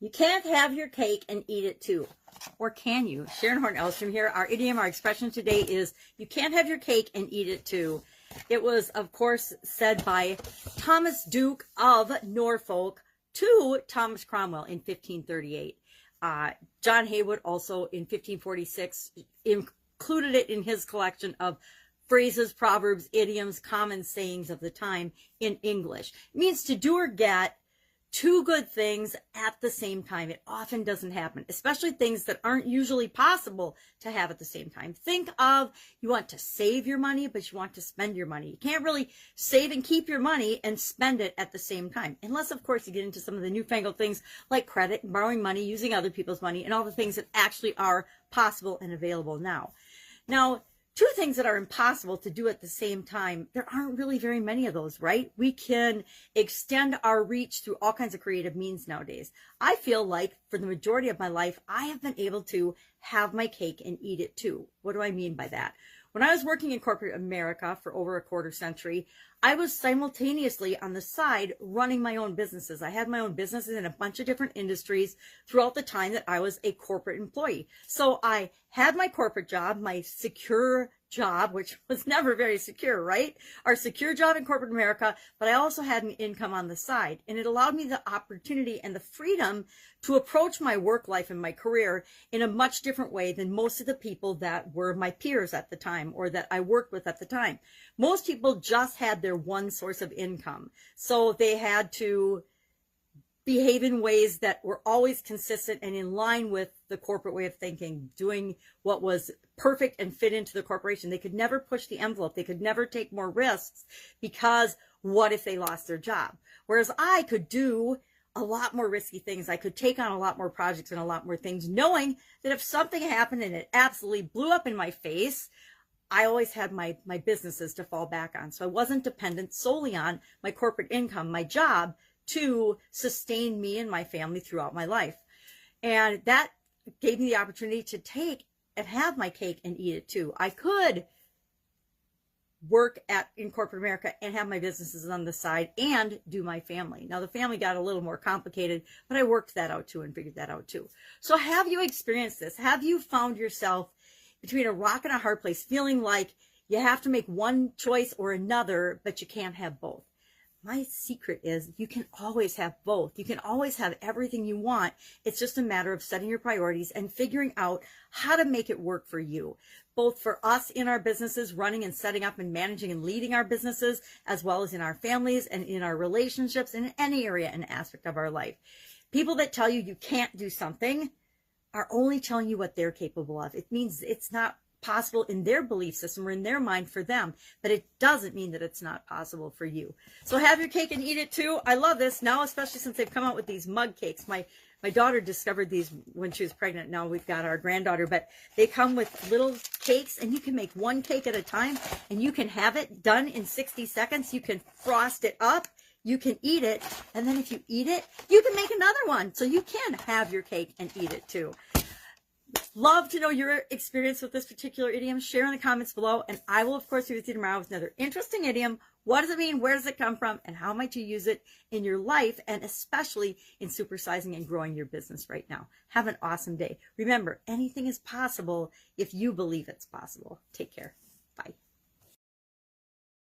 You can't have your cake and eat it too. Or can you? Sharon Horne-Ellstrom here. Our idiom, our expression today is, you can't have your cake and eat it too. It was, of course, said by Thomas Duke of Norfolk to Thomas Cromwell in 1538. John Haywood also in 1546 included it in his collection of phrases, proverbs, idioms, common sayings of the time in English. It means to do or get two good things at the same time. It often doesn't happen, especially things that aren't usually possible to have at the same time. Think of, you want to save your money, but you want to spend your money. You can't really save and keep your money and spend it at the same time. Unless, of course, you get into some of the newfangled things like credit and borrowing money, using other people's money, and all the things that actually are possible and available now. Now, two things that are impossible to do at the same time, there aren't really very many of those, right? We can extend our reach through all kinds of creative means nowadays. I feel like for the majority of my life, I have been able to have my cake and eat it too. What do I mean by that? When I was working in corporate America for over a quarter century, I was simultaneously on the side running my own businesses. I had my own businesses in a bunch of different industries throughout the time that I was a corporate employee. So I had my corporate job, my secure job, which was never very secure, right? Our secure job in corporate America, but I also had an income on the side. And it allowed me the opportunity and the freedom to approach my work life and my career in a much different way than most of the people that were my peers at the time or that I worked with at the time. Most people just had their one source of income. So they had to behave in ways that were always consistent and in line with the corporate way of thinking, doing what was perfect and fit into the corporation. They could never push the envelope. They could never take more risks because what if they lost their job? Whereas I could do a lot more risky things. I could take on a lot more projects and a lot more things, knowing that if something happened and it absolutely blew up in my face, I always had my businesses to fall back on. So I wasn't dependent solely on my corporate income, my job, to sustain me and my family throughout my life. And that gave me the opportunity to take and have my cake and eat it too. I could work in corporate America and have my businesses on the side and do my family. Now the family got a little more complicated, but I worked that out too and figured that out too. So have you experienced this? Have you found yourself between a rock and a hard place, feeling like you have to make one choice or another, but you can't have both? My secret is you can always have both. You can always have everything you want. It's just a matter of setting your priorities and figuring out how to make it work for you, both for us in our businesses, running and setting up and managing and leading our businesses, as well as in our families and in our relationships and in any area and aspect of our life. People that tell you you can't do something are only telling you what they're capable of. It means it's not possible in their belief system or in their mind for them, but it doesn't mean that it's not possible for you. So have your cake and eat it too. I love this now, especially since they've come out with these mug cakes. My daughter discovered these when she was pregnant. Now we've got our granddaughter, but they come with little cakes and you can make one cake at a time and you can have it done in 60 seconds. You can frost it up. You can eat it. And then if you eat it, you can make another one. So you can have your cake and eat it too. Love to know your experience with this particular idiom. Share in the comments below, and I will, of course, be with you tomorrow with another interesting idiom. What does it mean? Where does it come from? And how might you use it in your life, and especially in supersizing and growing your business right now? Have an awesome day. Remember, anything is possible if you believe it's possible. Take care.